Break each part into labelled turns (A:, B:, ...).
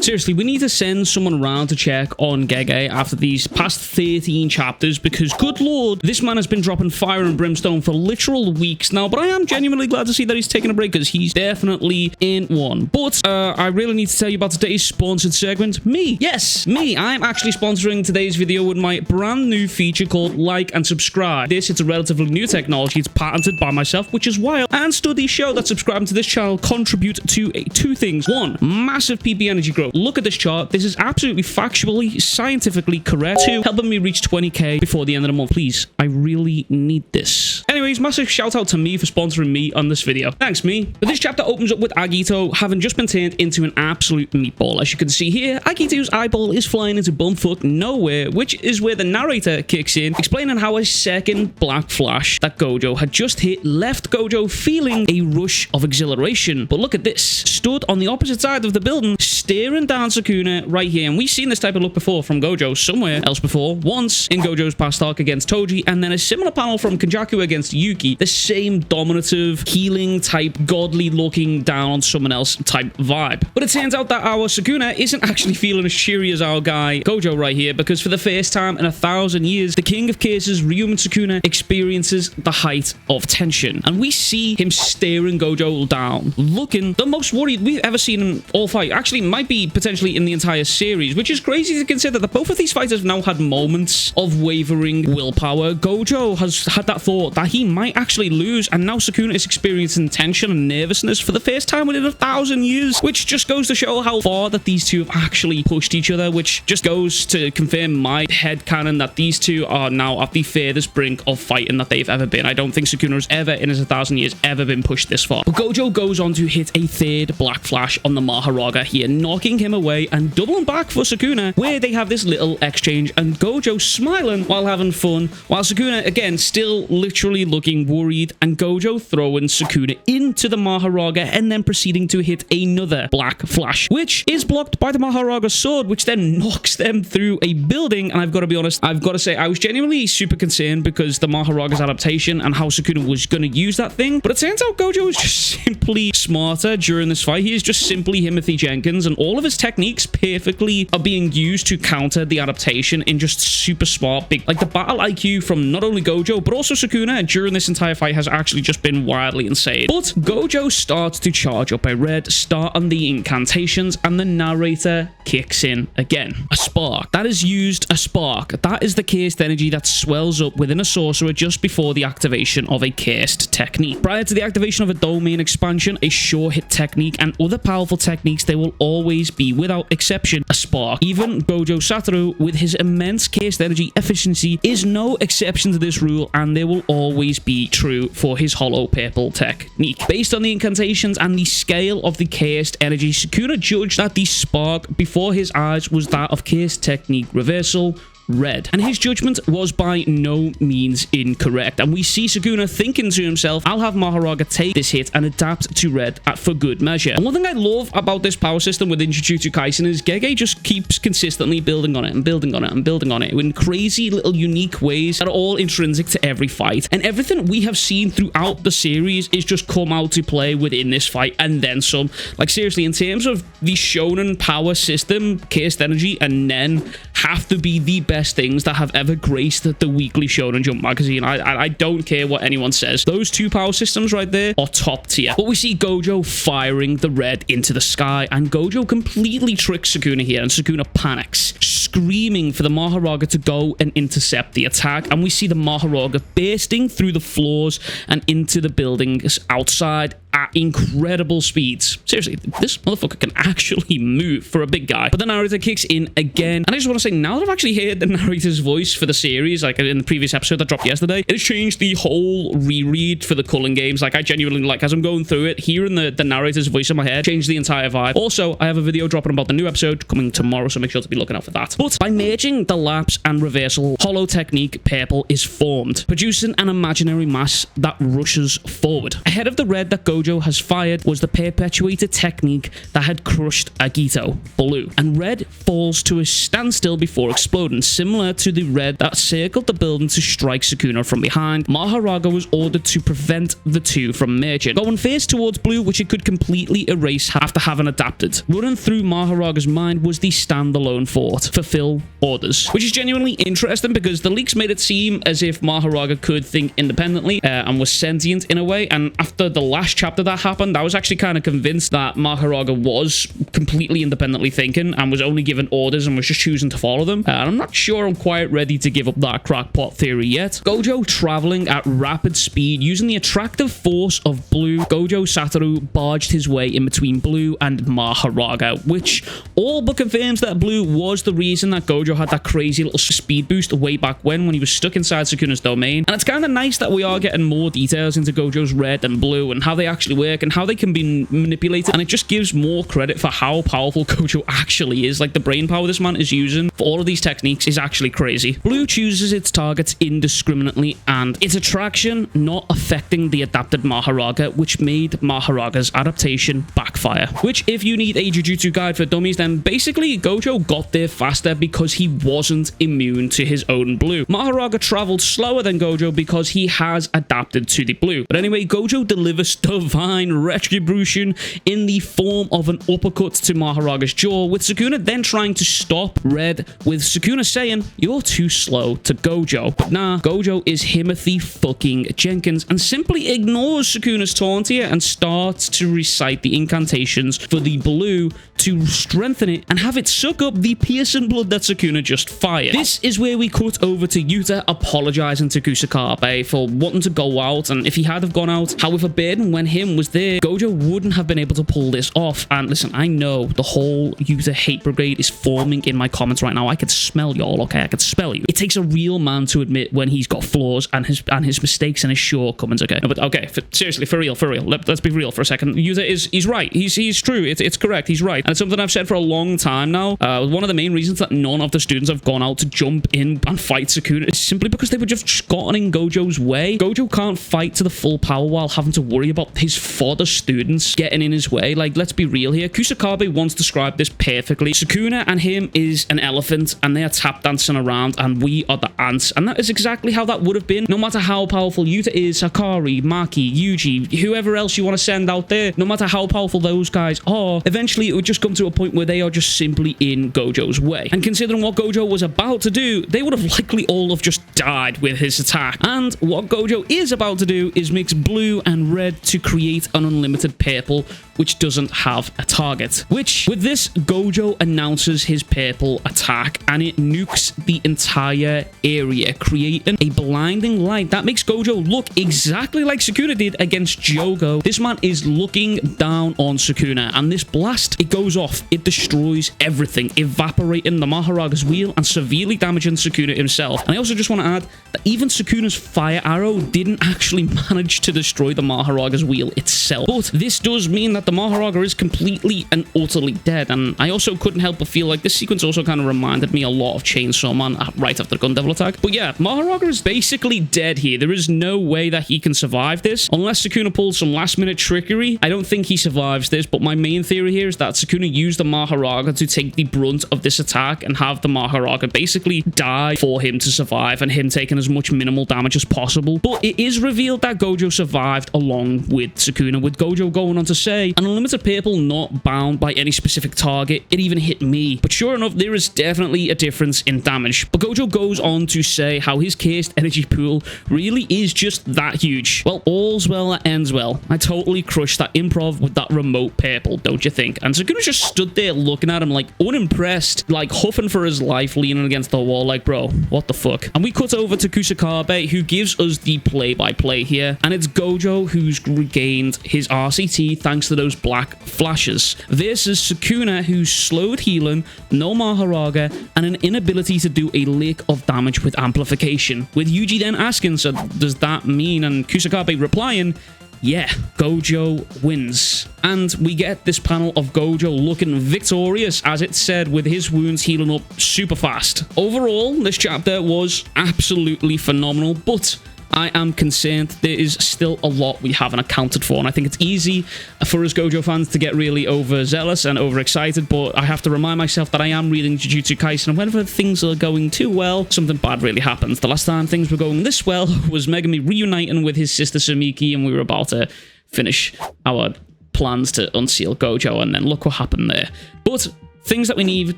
A: Seriously, we need to send someone around to check on JJK after these past 13 chapters, because good lord, this man has been dropping fire and brimstone for literal weeks now. But I am genuinely glad to see that he's taking a break, because he's definitely in one. But I really need to tell you about today's sponsored segment. Me. Yes, me. I'm actually sponsoring today's video with my brand new feature called Like and Subscribe. It's a relatively new technology. It's patented by myself, which is wild. And studies show that subscribing to this channel contribute to two things. One, massive PP energy growth. Look at this chart. This is absolutely factually, scientifically correct. Two, helping me reach 20k before the end of the month. Please, I really need this. Anyways, massive shout out to me for sponsoring me on this video. Thanks, me. But this chapter opens up with Agito having just been turned into an absolute meatball. As you can see here, Agito's eyeball is flying into bumfuck nowhere, which is where the narrator kicks in, explaining how a second black flash that Gojo had just hit left Gojo feeling a rush of exhilaration. But look at this. Stood on the opposite side of the building, staring down Sukuna right here. And we've seen this type of look before from Gojo somewhere else before. Once in Gojo's past arc against Toji, and then a similar panel from Kenjaku against Yuki. The same dominative, healing type, godly looking down on someone else type vibe. But it turns out that our Sukuna isn't actually feeling as cheery as our guy Gojo right here, because for the first time in 1,000 years, the king of cases, ryomen Sukuna, experiences the height of tension. And we see him staring Gojo down, looking the most worried we've ever seen him all fight. Actually, might be potentially in the entire series, which is crazy to consider that both of these fighters have now had moments of wavering willpower. Gojo has had that thought that he might actually lose, and now Sukuna is experiencing tension and nervousness for the first time within 1,000 years, which just goes to show how far that these two have actually pushed each other, which just goes to confirm my headcanon that these two are now at the furthest brink of fighting that they've ever been. I don't think Sukuna has ever in his 1,000 years ever been pushed this far. But Gojo goes on to hit a third black flash on the Mahoraga here, knocking him away and doubling back for Sukuna, where they have this little exchange, and Gojo smiling while having fun, while Sukuna again still literally looking worried, and Gojo throwing Sukuna into the Mahoraga and then proceeding to hit another black flash, which is blocked by the Maharaga's sword, which then knocks them through a building. And I've got to be honest, I've got to say I was genuinely super concerned because the Maharaga's adaptation and how Sukuna was going to use that thing, but it turns out Gojo is just simply smarter during this fight. He is just simply Timothy Jenkins, and all of his techniques perfectly are being used to counter the adaptation in just super smart, big, like the battle IQ from not only Gojo but also Sukuna during this entire fight has actually just been wildly insane. But Gojo starts to charge up a red, start on the incantations, and the narrator kicks in again. A spark. That is used, a spark. That is the cursed energy that swells up within a sorcerer just before the activation of a cursed technique. Prior to the activation of a domain expansion, a sure hit technique, and other powerful techniques, they will always be, without exception, a spark. Even Gojo Satoru, with his immense cursed energy efficiency, is no exception to this rule, and they will always be true for his hollow purple technique. Based on the incantations and the scale of the cursed energy, Sukuna judged that the spark before his eyes was that of cursed technique reversal, red, and his judgment was by no means incorrect. And we see Sukuna thinking to himself, I'll have Mahoraga take this hit and adapt to red for good measure. And one thing I love about this power system within Jujutsu Kaisen is JJK just keeps consistently building on it and building on it and building on it in crazy little unique ways that are all intrinsic to every fight, and everything we have seen throughout the series is just come out to play within this fight and then some. Like seriously, in terms of the shonen power system, cursed energy and Nen have to be the best things that have ever graced the weekly Shonen Jump magazine. I don't care what anyone says. Those two power systems right there are top tier. But we see Gojo firing the red into the sky, and Gojo completely tricks Sukuna here, and Sukuna panics, screaming for the Mahoraga to go and intercept the attack. And we see the Mahoraga bursting through the floors and into the buildings outside at incredible speeds. Seriously, this motherfucker can actually move for a big guy. But the narrator kicks in again, and I just want to say, now that I've actually heard the narrator's voice for the series, like in the previous episode that dropped yesterday, it has changed the whole reread for the Cullen games. Like I genuinely, like as I'm going through it, hearing the narrator's voice in my head changed the entire vibe. Also, I have a video dropping about the new episode coming tomorrow, so make sure to be looking out for that. But by merging the lapse and reversal, hollow technique, purple is formed, producing an imaginary mass that rushes forward. Ahead of the red that Gojo has fired was the perpetuated technique that had crushed Agito, blue, and red falls to a standstill before exploding, similar to the red that circled the building to strike Sukuna from behind. Mahoraga was ordered to prevent the two from merging, going first towards blue, which it could completely erase after having adapted. Running through Mahoraga's mind was the standalone thought, fulfill orders, which is genuinely interesting because the leaks made it seem as if Mahoraga could think independently and was sentient in a way, and after the last chapter that happened, I was actually kind of convinced that Mahoraga was completely independently thinking and was only given orders and was just choosing to follow them. And I'm not sure I'm quite ready to give up that crackpot theory yet. Gojo traveling at rapid speed using the attractive force of blue, Gojo Satoru barged his way in between blue and Mahoraga, which all but confirms that blue was the reason that Gojo had that crazy little speed boost way back when he was stuck inside Sukuna's domain. And it's kind of nice that we are getting more details into Gojo's red and blue and how they actually work and how they can be manipulated, and it just gives more credit for how powerful Gojo actually is. Like, the brain power this man is using for all of these techniques is actually crazy. Blue chooses its targets indiscriminately and its attraction not affecting the adapted Mahoraga, which made Mahoraga's adaptation backfire. Which, if you need a Jujutsu guide for dummies, then basically Gojo got there faster because he wasn't immune to his own blue. Mahoraga traveled slower than Gojo because he has adapted to the blue. But anyway, Gojo delivers divine retribution in the form of an uppercut to Mahoraga's jaw, with Sukuna then trying to stop red, with Sukuna saying, "You're too slow to Gojo." But nah, Gojo is Timothy fucking Jenkins and simply ignores Sukuna's taunt here and starts to recite the incantations for the blue to strengthen it and have it suck up the piercing blood that Sukuna just fired. This is where we cut over to Yuta apologizing to Kusakabe for wanting to go out, and if he had have gone out, however burden when him was there, Gojo wouldn't have been able to pull this off. And listen, I know the whole Yuta hate brigade is forming in my comments right now. I could smell y'all, okay? I could smell you. It takes a real man to admit when he's got flaws and his mistakes and his shortcomings, okay? No, but okay, seriously, for real. Let's be real for a second. Yuta he's right. He's true. It's correct. He's right. And it's something I've said for a long time now. One of the main reasons that none of the students have gone out to jump in and fight Sukuna is simply because they were just gotten in Gojo's way. Gojo can't fight to the full power while having to worry about his fodder students getting in his way. Like, let's be real here. Kusakabe once described this perfectly. Sukuna and him is an elephant and they are tap dancing around and we are the ants. And that is exactly how that would have been. No matter how powerful Yuta is, Hakari, Maki, Yuji, whoever else you want to send out there, no matter how powerful those guys are, eventually it would just come to a point where they are just simply in Gojo's way. And considering what Gojo was about to do, they would have likely all have just died with his attack. And what Gojo is about to do is mix blue and red to create an unlimited purple, which doesn't have a target. Which, with this, Gojo announces his purple attack and it nukes the entire area, creating a blinding light that makes Gojo look exactly like Sukuna did against Jogo. This man is looking down on Sukuna, and this blast, it goes off. It destroys everything, evaporating the Mahoraga's wheel and severely damaging Sukuna himself. And I also just want to add that even Sukuna's fire arrow didn't actually manage to destroy the Mahoraga's wheel itself. But this does mean that the Mahoraga is completely and utterly dead, and I also couldn't help but feel like this sequence also kind of reminded me a lot of Chainsaw Man right after Gun Devil attack. But yeah, Mahoraga is basically dead here. There is no way that he can survive this unless Sukuna pulls some last minute trickery. I don't think he survives this, but my main theory here is that Sukuna used the Mahoraga to take the brunt of this attack and have the Mahoraga basically die for him to survive and him taking as much minimal damage as possible. But it is revealed that Gojo survived along with Sukuna, with Gojo going on to say, an unlimited purple not bound by any specific target. It even hit me. But sure enough, there is definitely a difference in damage. But Gojo goes on to say how his cursed energy pool really is just that huge. Well, all's well that ends well. I totally crushed that improv with that remote purple, don't you think? And Sukuna just stood there looking at him like unimpressed, like huffing for his life, leaning against the wall like, bro, what the fuck? And we cut over to Kusakabe, who gives us the play-by-play here, and it's Gojo who's regained his RCT thanks to those black flashes. This is Sukuna who's slowed healing, no Mahoraga, and an inability to do a lick of damage with amplification. With Yuji then asking, so does that mean, and Kusakabe replying, yeah, Gojo wins. And we get this panel of Gojo looking victorious, as it said, with his wounds healing up super fast. Overall, this chapter was absolutely phenomenal, but I am concerned there is still a lot we haven't accounted for, and I think it's easy for us Gojo fans to get really overzealous and overexcited, but I have to remind myself that I am reading Jujutsu Kaisen, and whenever things are going too well, something bad really happens. The last time things were going this well was Megami reuniting with his sister Sumiki, and we were about to finish our plans to unseal Gojo, and then look what happened there. But things that we need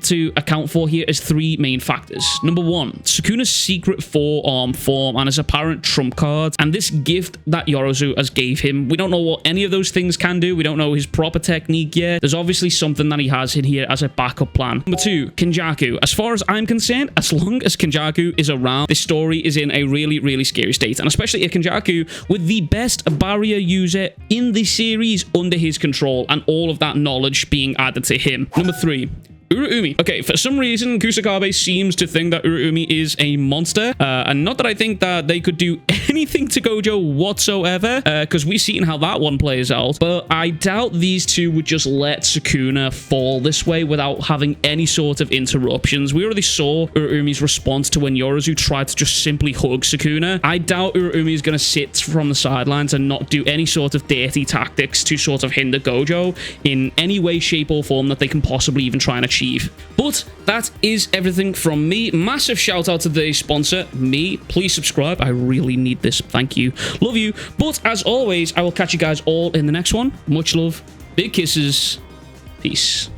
A: to account for here is three main factors. Number one, Sukuna's secret forearm form and his apparent trump card, and this gift that Yorozu has gave him. We don't know what any of those things can do. We don't know his proper technique yet. There's obviously something that he has in here as a backup plan. Number two, Kenjaku. As far as I'm concerned, as long as Kenjaku is around, this story is in a really, really scary state, and especially a Kenjaku with the best barrier user in the series under his control, and all of that knowledge being added to him. Number three, Urumi. Okay, for some reason, Kusakabe seems to think that Urumi is a monster, and not that I think that they could do anything to Gojo whatsoever, because we've seen how that one plays out, but I doubt these two would just let Sukuna fall this way without having any sort of interruptions. We already saw Urumi's response to when Yorozu tried to just simply hug Sukuna. I doubt Urumi is going to sit from the sidelines and not do any sort of dirty tactics to sort of hinder Gojo in any way, shape, or form that they can possibly even try and achieve. But that is everything from me. Massive shout out to the sponsor, me. Please subscribe. I really need this. Thank you. Love you. But as always, I will catch you guys all in the next one. Much love. Big kisses. Peace.